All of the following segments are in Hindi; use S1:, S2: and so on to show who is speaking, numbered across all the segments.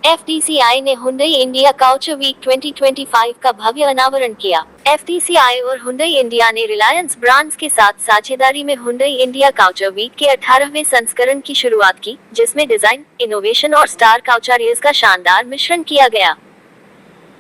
S1: एफडीसीआई ने हुंडई इंडिया काउचर वीक 2025 का भव्य अनावरण किया। एफडीसीआई और हुंडई इंडिया ने रिलायंस ब्रांड्स के साथ साझेदारी में हुंडई इंडिया काउचर वीक के 18वें संस्करण की शुरुआत की, जिसमें डिजाइन, इनोवेशन और स्टार काउचारियर्स का शानदार मिश्रण किया गया।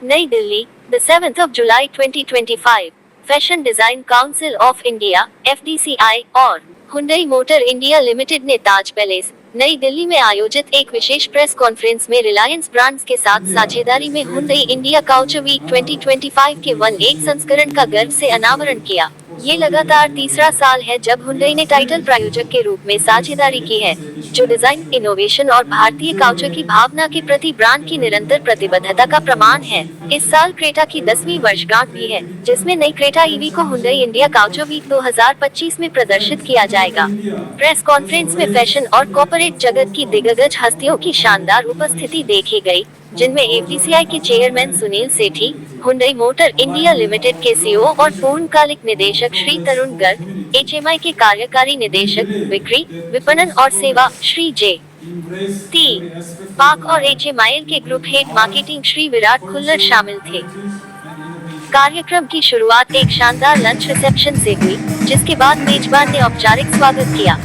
S1: नई दिल्ली, 7 जुलाई 2025। Fashion design council of India (FDCI) और हुंडई मोटर इंडिया लिमिटेड ने ताज पैलेस, नई दिल्ली में आयोजित एक विशेष प्रेस कॉन्फ्रेंस में रिलायंस ब्रांड्स के साथ साझेदारी में हुंडई इंडिया काउचर वीक 2025 के 1 संस्करण का गर्व से अनावरण किया। ये लगातार तीसरा साल है जब हुंडई ने टाइटल प्रायोजक के रूप में साझेदारी की है, जो डिजाइन, इनोवेशन और भारतीय काउचर की भावना के प्रति ब्रांड की निरंतर प्रतिबद्धता का प्रमाण है। इस साल क्रेटा की 10वीं वर्षगांठ भी है, जिसमें नई क्रेटा ईवी को हुंडई इंडिया काउचर वीक 2025 में प्रदर्शित किया जाएगा। प्रेस कॉन्फ्रेंस में फैशन और कॉर्पोरेट जगत की दिग्गज हस्तियों की शानदार उपस्थिति देखी गई, जिनमें एफडीसीआई के चेयरमैन सुनील सेठी, हुंडई मोटर इंडिया लिमिटेड के सीईओ और पूर्णकालिक निदेशक श्री तरुण गर्ग, एचएमआई के कार्यकारी निदेशक बिक्री, विपणन और सेवा श्री जे टी पाक और एचएमआईएल के group head marketing Shri Virat Khullar शामिल थे। कार्यक्रम की शुरुआत एक शानदार लंच रिसेप्शन से हुई, जिसके बाद मेजबान ने औपचारिक स्वागत किया।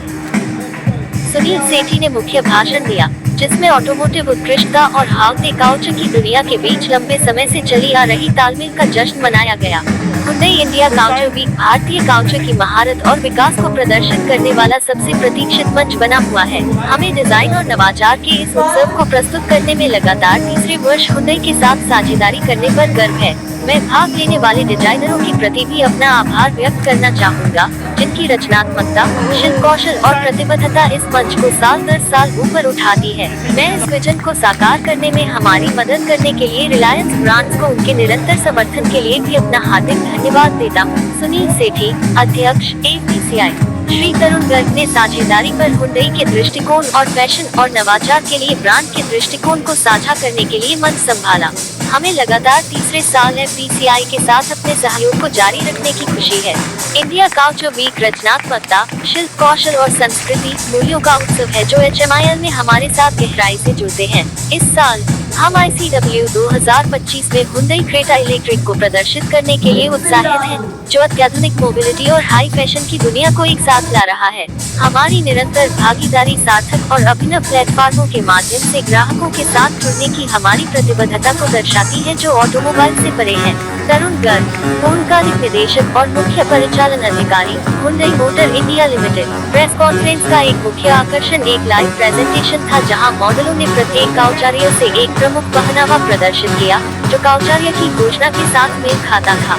S1: सुनील सेठी ने मुख्य भाषण दिया, जिसमें ऑटोमोटिव उत्कृष्टता और हाउडे काउचर की दुनिया के बीच लंबे समय से चली आ रही तालमेल का जश्न मनाया गया। हुंडई इंडिया काउचर वीक भारतीय काउचर की महारत और विकास को प्रदर्शित करने वाला सबसे प्रतीक्षित मंच बना हुआ है। हमें डिजाइन और नवाचार के इस उत्सव को प्रस्तुत करने में लगातार तीसरे वर्ष हुंडई के साथ साझेदारी करने पर गर्व है। मैं भाग लेने वाले डिजाइनरों के प्रति भी अपना आभार व्यक्त करना चाहूँगा, जिनकी रचनात्मकता, शिल्प कौशल और प्रतिबद्धता इस मंच को साल दर साल ऊपर उठाती है। मैं इस विजन को साकार करने में हमारी मदद करने के लिए रिलायंस ब्रांड्स को उनके निरंतर समर्थन के लिए भी अपना हार्दिक धन्यवाद देता हूँ। सुनील सेठी, अध्यक्ष, एफडीसीआई। श्री तरुण गर्ग ने साझेदारी पर हुंडई के दृष्टिकोण और फैशन और नवाचार के लिए ब्रांड के दृष्टिकोण को साझा करने के लिए मंच संभाला। हमें लगातार तीसरे साल एफडीसीआई के साथ अपने सहयोग को जारी रखने की खुशी है। इंडिया काउचर वीक रचनात्मकता, शिल्प कौशल और संस्कृति मूल्यों का उत्सव है, जो एचएमआईएल में हमारे साथ गहराई से जुड़ते हैं। इस साल हम ICW 2025 में हुंडई क्रेटा इलेक्ट्रिक को प्रदर्शित करने के लिए उत्साहित हैं, जो अत्याधुनिक मोबिलिटी और हाई फैशन की दुनिया को एक साथ ला रहा है। हमारी निरंतर भागीदारी सार्थक और अभिनव प्लेटफॉर्मों के माध्यम से ग्राहकों के साथ जुड़ने की हमारी प्रतिबद्धता को दर्शाती है, जो ऑटोमोबाइल से परे है। तरुण गर्ग, पूर्णकालिक निदेशक और मुख्य परिचालन अधिकारी, Hyundai motor India limited. Press conference का एक मुख्य आकर्षण एक लाइव प्रेजेंटेशन था, जहां मॉडलों ने प्रत्येक काउचारियर से एक प्रमुख पहनावा प्रदर्शित किया, जो काउचारियर की घोषणा के साथ मेल खाता था।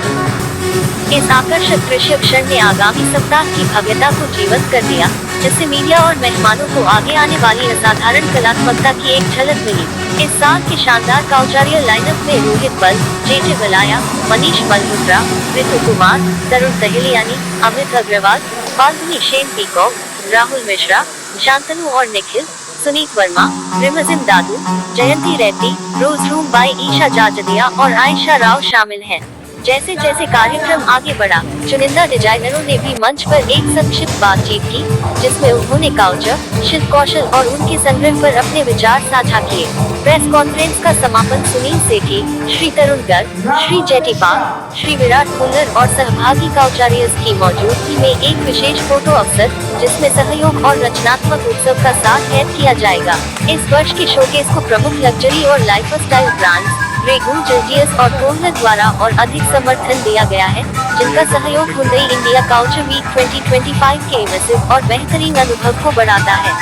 S1: इस आकर्षक दृश्य क्षण ने आगामी सप्ताह की भव्यता को जीवंत कर दिया, जिससे मीडिया और मेहमानों को आगे आने वाली असाधारण कलात्मकता की एक झलक मिली। इस साल के शानदार काउचारियर लाइनअप में रोहित बल, जेजे बलाया, मनीष मल्होत्रा, ऋतु कुमार, तरुण दहिलियानी, अमित अग्रवाल, फाल्गुनी शेन पीकॉक, राहुल मिश्रा, शांतनु और निखिल, सुनीत वर्मा, रिमजिम दादू, जयंती रेड्डी, रोज रूम बाई ईशा जाजदिया और आयशा राव शामिल हैं। जैसे जैसे कार्यक्रम आगे बढ़ा, चुनिंदा डिजाइनरों ने भी मंच पर एक संक्षिप्त बातचीत की, जिसमें उन्होंने काउचर, शिल्प कौशल और उनके संग्रह पर अपने विचार साझा किए। प्रेस कॉन्फ्रेंस का समापन सुनील सेठी, श्री तरुण गर्ग, श्री जेटी पाक, श्री विराट खुल्लर और सहभागी काउचारियर्स की मौजूदगी में एक विशेष फोटो अवसर, जिसमें सहयोग और रचनात्मक उत्सव का साथ ऐड किया जाएगा। इस वर्ष के शोकेस को प्रमुख लग्जरी और लाइफस्टाइल ब्रांड्स रेगुल, जर्जियस और कोहलर द्वारा और अधिक समर्थन दिया गया है, जिनका सहयोग हुंडई इंडिया काउचर वीक 2025 के इमर्सिव और बेहतरीन अनुभव को बढ़ाता है।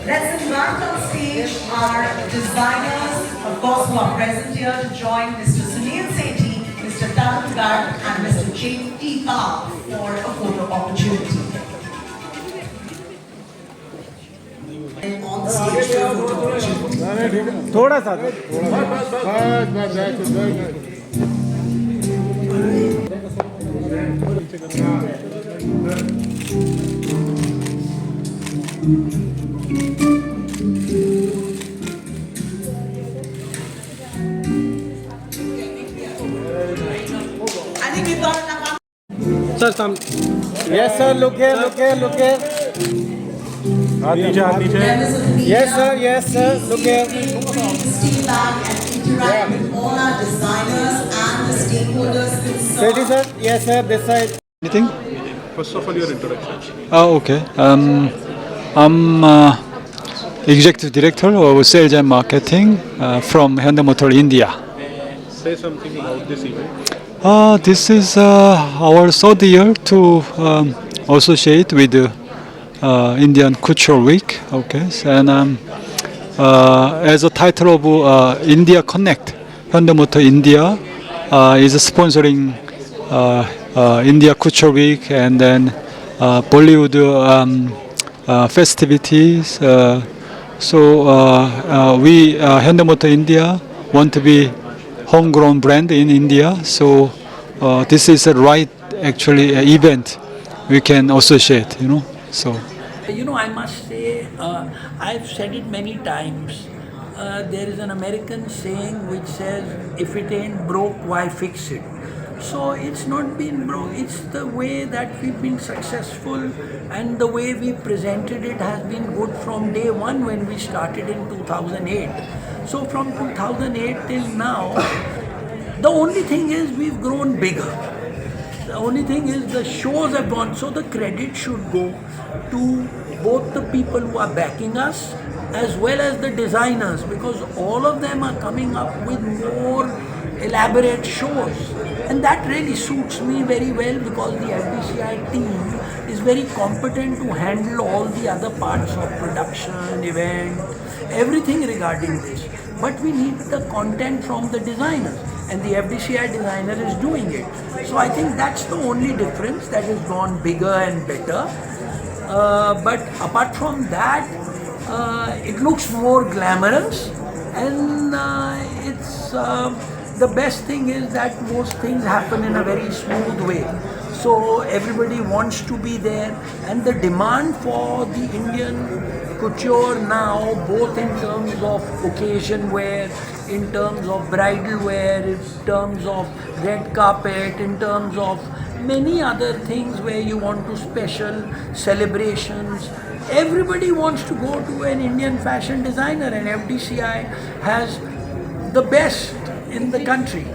S2: Let's invite on stage our designers, of course, who are present here to join Mr. Sunil Sethi, Mr. Tarun Garg and Mr. J.T. Pal for a photo opportunity. And on the stage for a photo opportunity.
S3: थोड़ा सा
S2: I think we've got enough.
S3: Sir some yes sir look here
S2: Members of the media,
S3: yes sir look here
S2: stay back and interact with all our designers and the stakeholders concerned.
S3: sir yes sir this side
S4: Anything?
S5: First of all, your introduction.
S4: Oh, okay. I'm Executive Director of Sales and Marketing from Hyundai Motor India.
S5: Say something about this event.
S4: This is our third year to associate with the Indian Couture Week. Okay, and as a title of India Connect, Hyundai Motor India is sponsoring India Couture Week and then Bollywood festivities. So we Hyundai Motor India want to be homegrown brand in India. So this is a right actually event we can associate. So.
S6: I must say, I've said it many times. There is an American saying which says, if it ain't broke, why fix it? So it's not been broke, it's the way that we've been successful and the way we presented it has been good from day one when we started in 2008. So from 2008 till now, the only thing is we've grown bigger. The only thing is the shows have gone, so the credit should go to both the people who are backing us as well as the designers, because all of them are coming up with more elaborate shows, and that really suits me very well because the FDCI team is very competent to handle all the other parts of production, event, everything regarding this. But we need the content from the designers, and the FDCI designer is doing it. So I think that's the only difference that has gone bigger and better. But apart from that, it looks more glamorous, and it's the best thing is that most things happen in a very smooth way. So everybody wants to be there, and the demand for the Indian couture now, both in terms of occasion wear, in terms of bridal wear, in terms of red carpet, in terms of many other things where you want to special celebrations. Everybody wants to go to an Indian fashion designer, and FDCI has the best in the country.